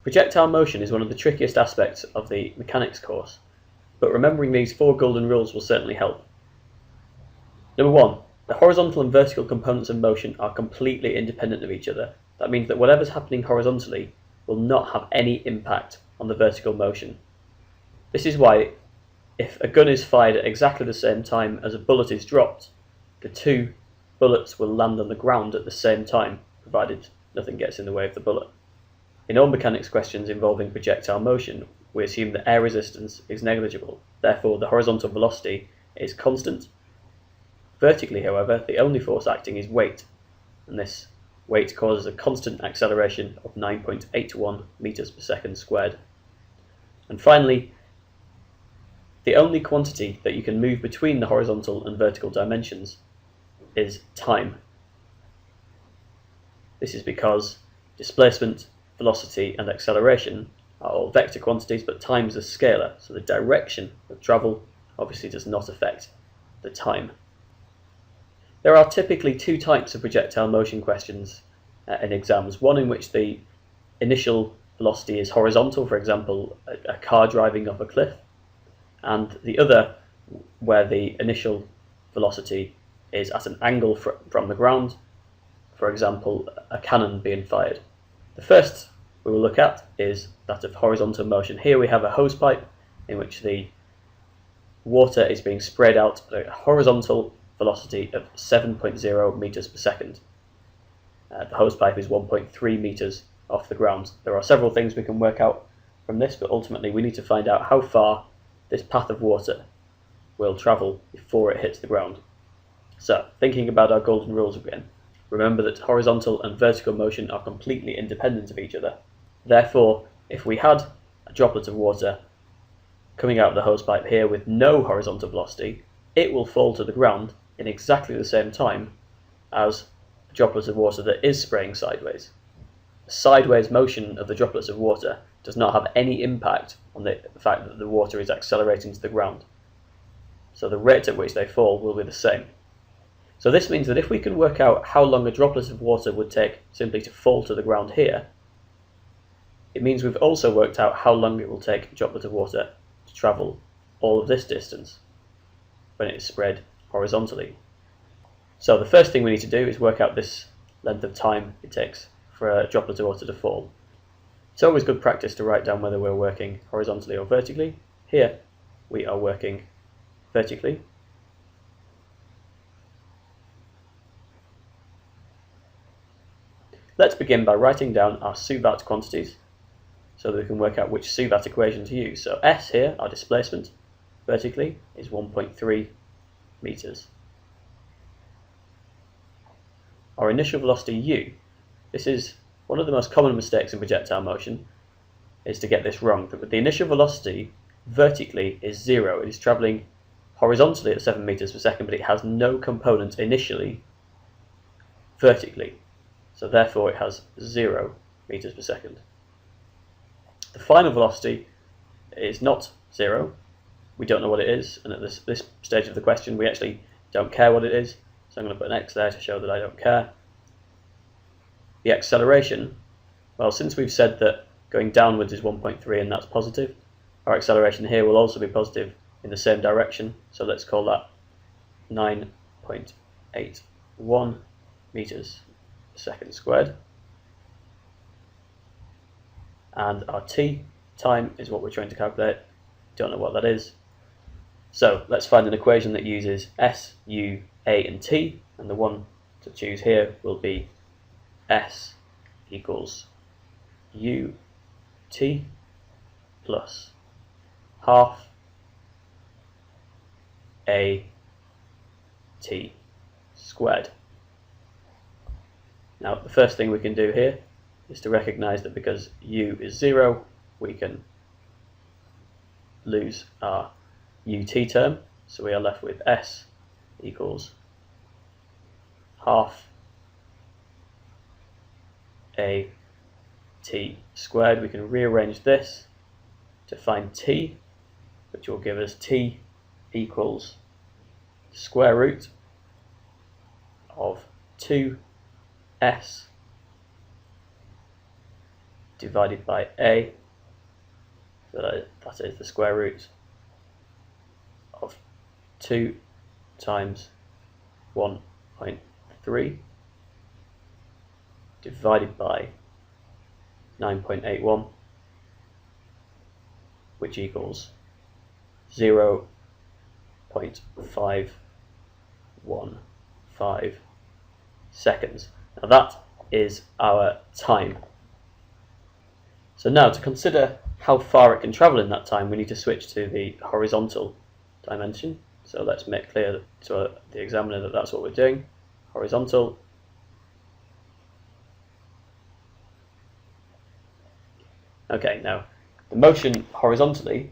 Projectile motion is one of the trickiest aspects of the mechanics course, but remembering these 4 golden rules will certainly help. Number 1. The horizontal and vertical components of motion are completely independent of each other. That means that whatever's happening horizontally will not have any impact on the vertical motion. This is why, if a gun is fired at exactly the same time as a bullet is dropped, the 2 bullets will land on the ground at the same time, provided nothing gets in the way of the bullet. In all mechanics questions involving projectile motion, we assume that air resistance is negligible, therefore the horizontal velocity is constant. Vertically, however, the only force acting is weight, and this weight causes a constant acceleration of 9.81 meters per second squared. And finally, the only quantity that you can move between the horizontal and vertical dimensions is time. This is because displacement, velocity and acceleration are all vector quantities, but time is a scalar, so the direction of travel obviously does not affect the time. There are typically 2 types of projectile motion questions in exams. One in which the initial velocity is horizontal, for example, a car driving off a cliff, and the other where the initial velocity is at an angle from the ground, for example, a cannon being fired. The first we will look at is that of horizontal motion. Here we have a hosepipe in which the water is being sprayed out at a horizontal velocity of 7.0 meters per second. The hosepipe is 1.3 meters off the ground. There are several things we can work out from this, but ultimately we need to find out how far this path of water will travel before it hits the ground. So, thinking about our golden rules again, remember that horizontal and vertical motion are completely independent of each other. Therefore, if we had a droplet of water coming out of the hosepipe here with no horizontal velocity, it will fall to the ground in exactly the same time as a droplet of water that is spraying sideways. The sideways motion of the droplets of water does not have any impact on the fact that the water is accelerating to the ground. So the rate at which they fall will be the same. So this means that if we can work out how long a droplet of water would take simply to fall to the ground here, it means we've also worked out how long it will take a droplet of water to travel all of this distance when it is spread horizontally. So the first thing we need to do is work out this length of time it takes for a droplet of water to fall. It's always good practice to write down whether we're working horizontally or vertically. Here we are working vertically. Let's begin by writing down our suvat quantities so that we can work out which suvat equation to use. So S here, our displacement, vertically is 1.3 meters. Our initial velocity u, this is one of the most common mistakes in projectile motion, is to get this wrong. But the initial velocity vertically is 0. It is travelling horizontally at 7 meters per second, but it has no component initially vertically. So therefore it has 0 meters per second. The final velocity is not 0. We don't know what it is, and at this stage of the question we actually don't care what it is, so I'm going to put an X there to show that I don't care. The acceleration, well, since we've said that going downwards is 1.3 and that's positive, our acceleration here will also be positive in the same direction, so let's call that 9.81 meters per second squared. And our t, time, is what we're trying to calculate. Don't know what that is. So let's find an equation that uses s, u, a and t, and the one to choose here will be s equals u t plus half a t squared. Now the first thing we can do here is to recognize that because u is 0, we can lose our ut term, so we are left with s equals half a t squared. We can rearrange this to find t, which will give us t equals square root of 2s divided by a, so that is the square root of 2 times 1.3 divided by 9.81, which equals 0.515 seconds. Now that is our time. So now, to consider how far it can travel in that time, we need to switch to the horizontal dimension. So let's make clear to the examiner that that's what we're doing. Horizontal. Okay, now the motion horizontally,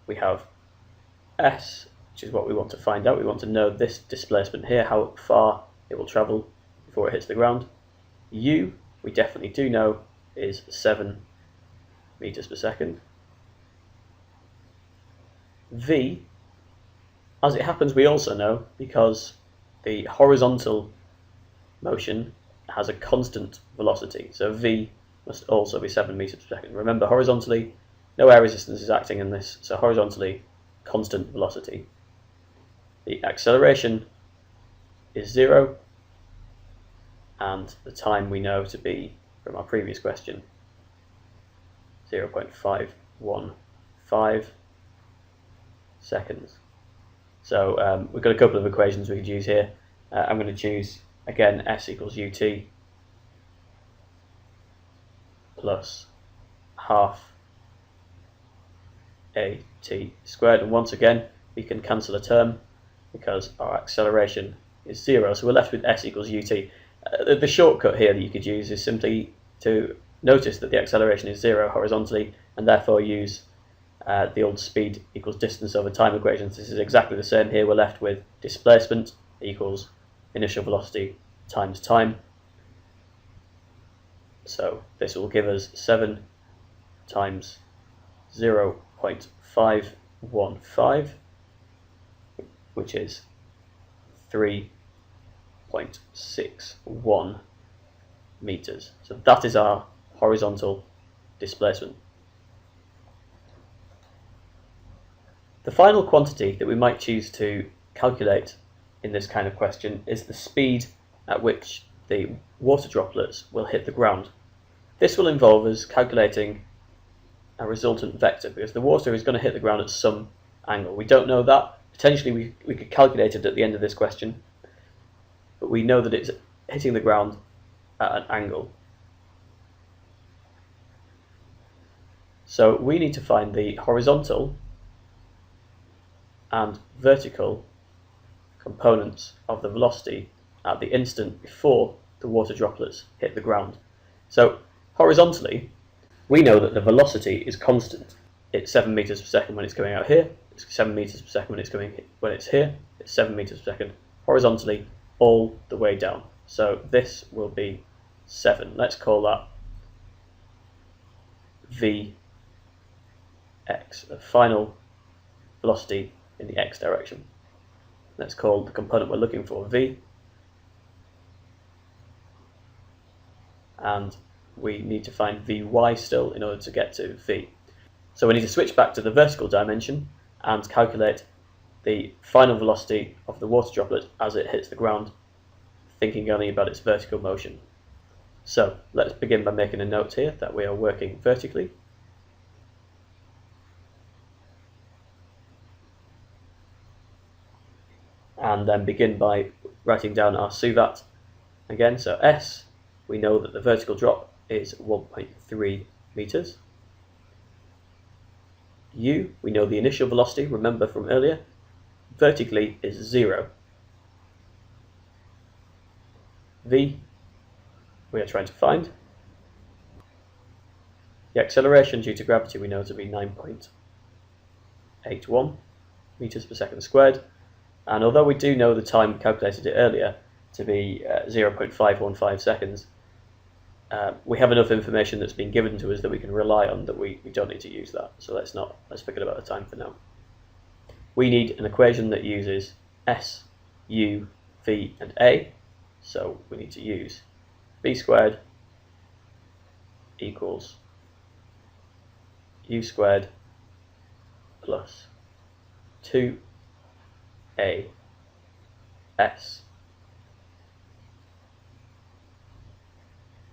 we have S, which is what we want to find out. We want to know this displacement here, how far it will travel before it hits the ground. U, we definitely do know, is 7 meters per second. V, as it happens, we also know because the horizontal motion has a constant velocity. So V must also be 7 meters per second. Remember, horizontally, no air resistance is acting in this, so horizontally, constant velocity. The acceleration is 0, and the time we know to be, from our previous question, 0.515 seconds. So we've got a couple of equations we could use here. I'm going to choose, again, S equals ut plus half at squared. And once again, we can cancel a term because our acceleration is 0. So we're left with S equals ut. The shortcut here that you could use is simply to notice that the acceleration is 0 horizontally, and therefore use the old speed equals distance over time equations. This is exactly the same here. We're left with displacement equals initial velocity times time. So this will give us 7 times 0.515, which is 3.61 meters. So that is our horizontal displacement. The final quantity that we might choose to calculate in this kind of question is the speed at which the water droplets will hit the ground. This will involve us calculating a resultant vector, because the water is going to hit the ground at some angle. We don't know that. Potentially we could calculate it at the end of this question, but we know that it's hitting the ground at an angle. So we need to find the horizontal and vertical components of the velocity at the instant before the water droplets hit the ground. So horizontally, we know that the velocity is constant. It's 7 meters per second when it's going out here, it's 7 meters per second when it's here, it's 7 meters per second horizontally all the way down. So this will be 7. Let's call that Vx, the final velocity in the x direction. Let's call the component we're looking for v, and we need to find vy still in order to get to v. So we need to switch back to the vertical dimension and calculate the final velocity of the water droplet as it hits the ground, thinking only about its vertical motion. So let's begin by making a note here that we are working vertically. And then begin by writing down our suvat again. So S, we know that the vertical drop is 1.3 meters. U, we know the initial velocity, remember from earlier, vertically is 0. V, we are trying to find. The acceleration due to gravity we know to be 9.81 meters per second squared. And although we do know the time, we calculated it earlier, to be 0.515 seconds, we have enough information that's been given to us that we can rely on, that we don't need to use that. So let's forget about the time for now. We need an equation that uses S, U, V, and A. So we need to use V squared equals u squared plus 2as.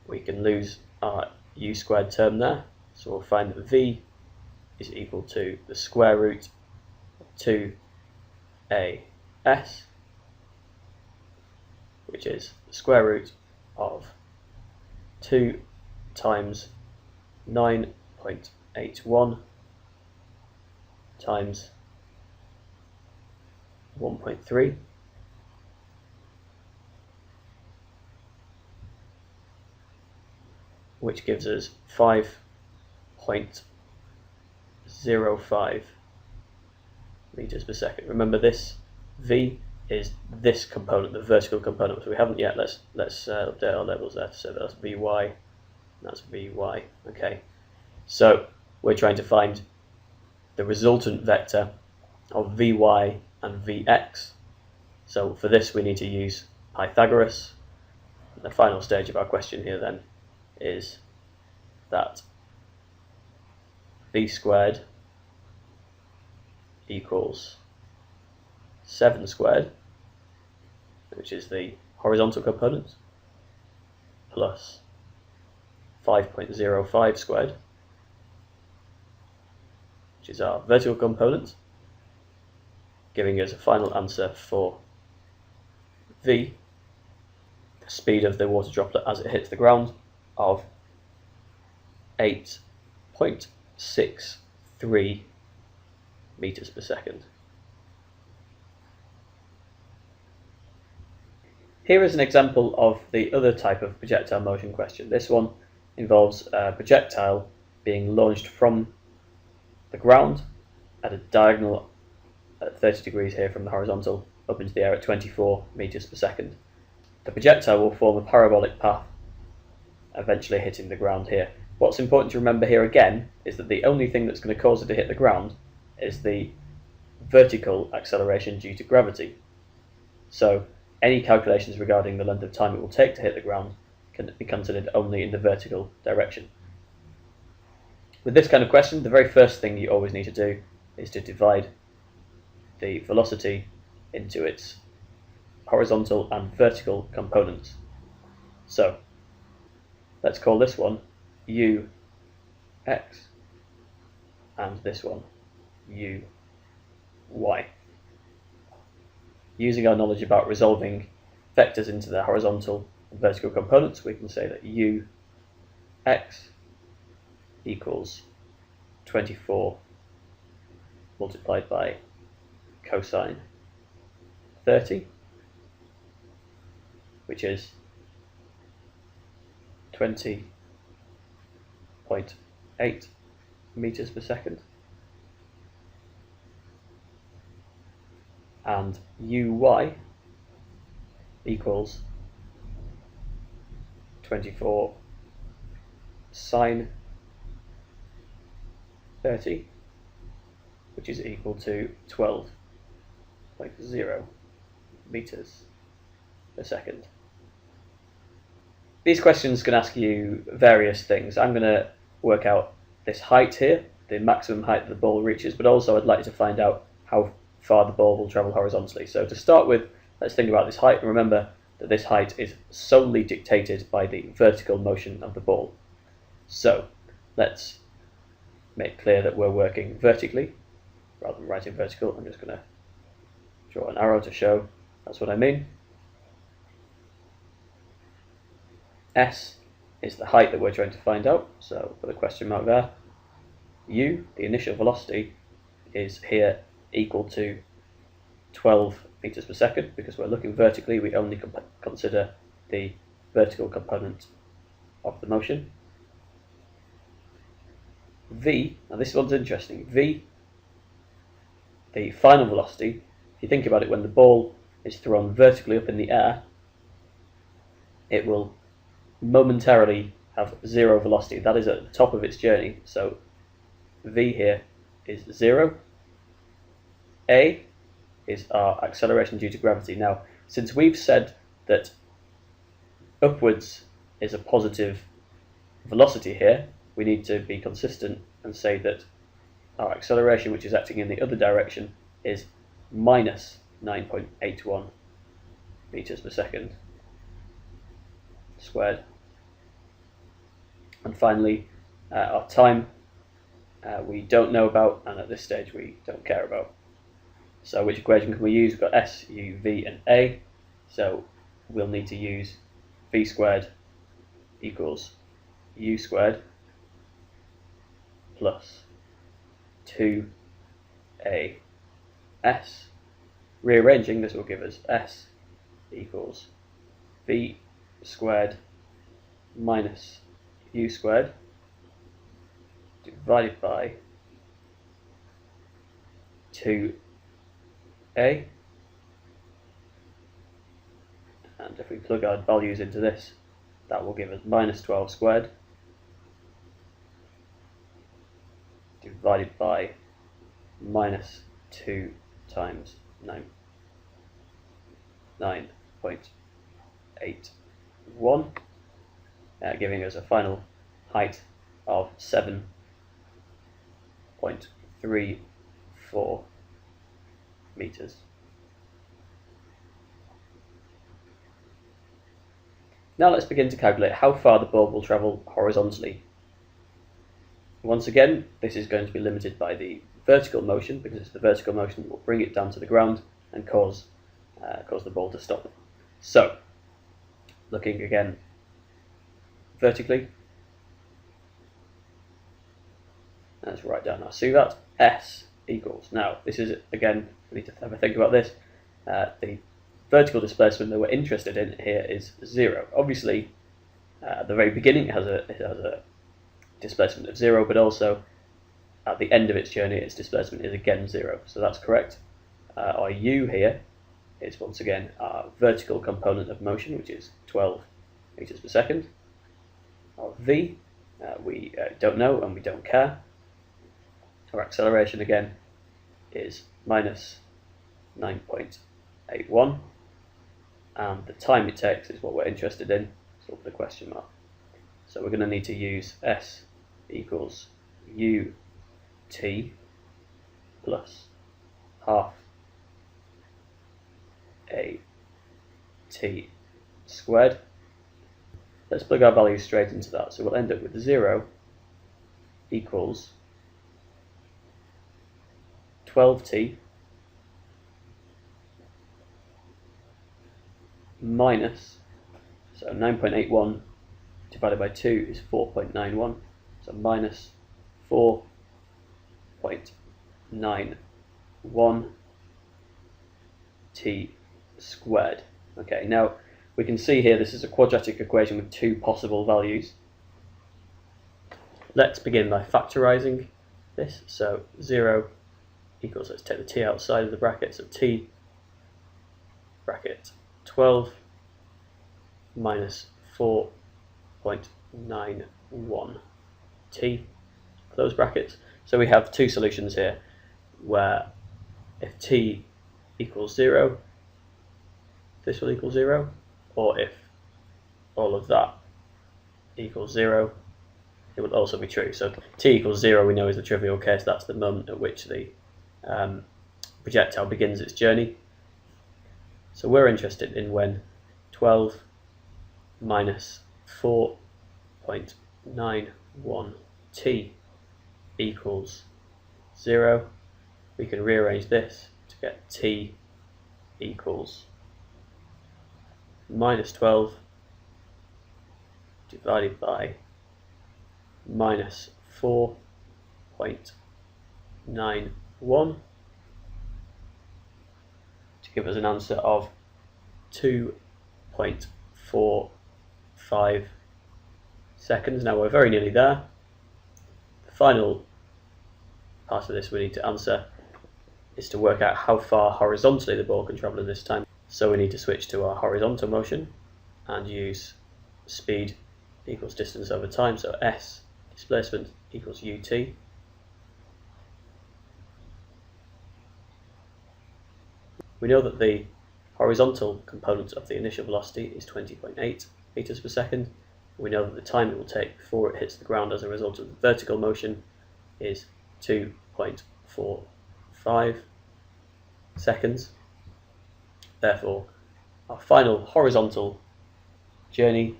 We can lose our u squared term there, so we'll find that v is equal to the square root of 2as, which is the square root of 2 times 9.81 times 1.3, which gives us 5.05 meters per second. Remember, this v is this component, the vertical component, so we haven't yet. Let's update our levels there. So that's vy, that's vy. Okay, so we're trying to find the resultant vector of vy and vx. So for this we need to use Pythagoras. The final stage of our question here then is that v squared equals 7 squared, which is the horizontal component, plus 5.05 squared, which is our vertical component, giving us a final answer for v, the speed of the water droplet as it hits the ground, of 8.63 meters per second. Here is an example of the other type of projectile motion question. This one involves a projectile being launched from the ground at a diagonal at 30 degrees here from the horizontal up into the air at 24 meters per second. The projectile will form a parabolic path, eventually hitting the ground here. What's important to remember here again is that the only thing that's going to cause it to hit the ground is the vertical acceleration due to gravity. So any calculations regarding the length of time it will take to hit the ground can be considered only in the vertical direction. With this kind of question, the very first thing you always need to do is to divide the velocity into its horizontal and vertical components. So let's call this one ux and this one uy. Using our knowledge about resolving vectors into their horizontal and vertical components, we can say that ux equals 24 multiplied by cosine 30, which is 20.8 meters per second, and uy equals 24 sine 30, which is equal to 12.0 meters per second. These questions can ask you various things. I'm going to work out this height here, the maximum height that the ball reaches, but also I'd like you to find out how far the ball will travel horizontally. So to start with, let's think about this height, and remember that this height is solely dictated by the vertical motion of the ball. So let's make clear that we're working vertically rather than writing vertical. I'm just going to draw an arrow to show that's what I mean. S is the height that we're trying to find out, so put a question mark there. U, the initial velocity, is here equal to 12 meters per second. Because we're looking vertically, we only consider the vertical component of the motion. V, now this one's interesting. V, the final velocity, if you think about it, when the ball is thrown vertically up in the air, it will momentarily have zero velocity. That is at the top of its journey. So v here is 0. A is our acceleration due to gravity. Now, since we've said that upwards is a positive velocity here, we need to be consistent and say that our acceleration, which is acting in the other direction, is minus 9.81 meters per second squared. And finally, our time we don't know about, and at this stage we don't care about. So which equation can we use? We've got S, U, V and A, so we'll need to use V squared equals U squared plus 2AS. Rearranging, this will give us S equals V squared minus U squared divided by 2A, and if we plug our values into this, that will give us minus 12 squared divided by minus 2 times 9.81, giving us a final height of 7.34 meters. Now let's begin to calculate how far the bulb will travel horizontally. Once again, this is going to be limited by the vertical motion, because it's the vertical motion that will bring it down to the ground and cause the ball to stop. So, looking again vertically, let's write down our SUVAT. S equals, now this is, again, we need to have a think about this. The vertical displacement that we're interested in here is 0. Obviously, at the very beginning it has a displacement of 0, but also at the end of its journey its displacement is again 0, so that's correct. Our U here is once again our vertical component of motion, which is 12 meters per second. Our V, we don't know and we don't care. Our acceleration again is minus 9.81, and the time it takes is what we're interested in, so the question mark. So we're going to need to use S equals UT plus half AT squared. Let's plug our values straight into that. So we'll end up with 0 equals 12t minus, so 9.81 divided by 2 is 4.91, so minus 4.91 t squared. Okay, now we can see here this is a quadratic equation with two possible values. Let's begin by factorising this. So 0 equals, let's take the t outside of the bracket, so t bracket 12 minus 4.91 t, close brackets. So we have two solutions here, where if t equals 0, this will equal 0, or if all of that equals 0, it would also be true. So t equals 0 we know is the trivial case, that's the moment at which the projectile begins its journey. So we're interested in when 12 minus 4.91 t equals 0. We can rearrange this to get t equals minus 12 divided by minus 4.91 to give us an answer of 2.45 seconds. Now we're very nearly there. The final part of this we need to answer is to work out how far horizontally the ball can travel in this time. So we need to switch to our horizontal motion and use speed equals distance over time, so S displacement equals UT. We know that the horizontal component of the initial velocity is 20.8 meters per second. We know that the time it will take before it hits the ground as a result of the vertical motion is 2.45 seconds. Therefore, our final horizontal journey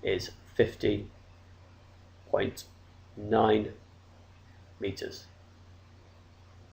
is 50.9 meters.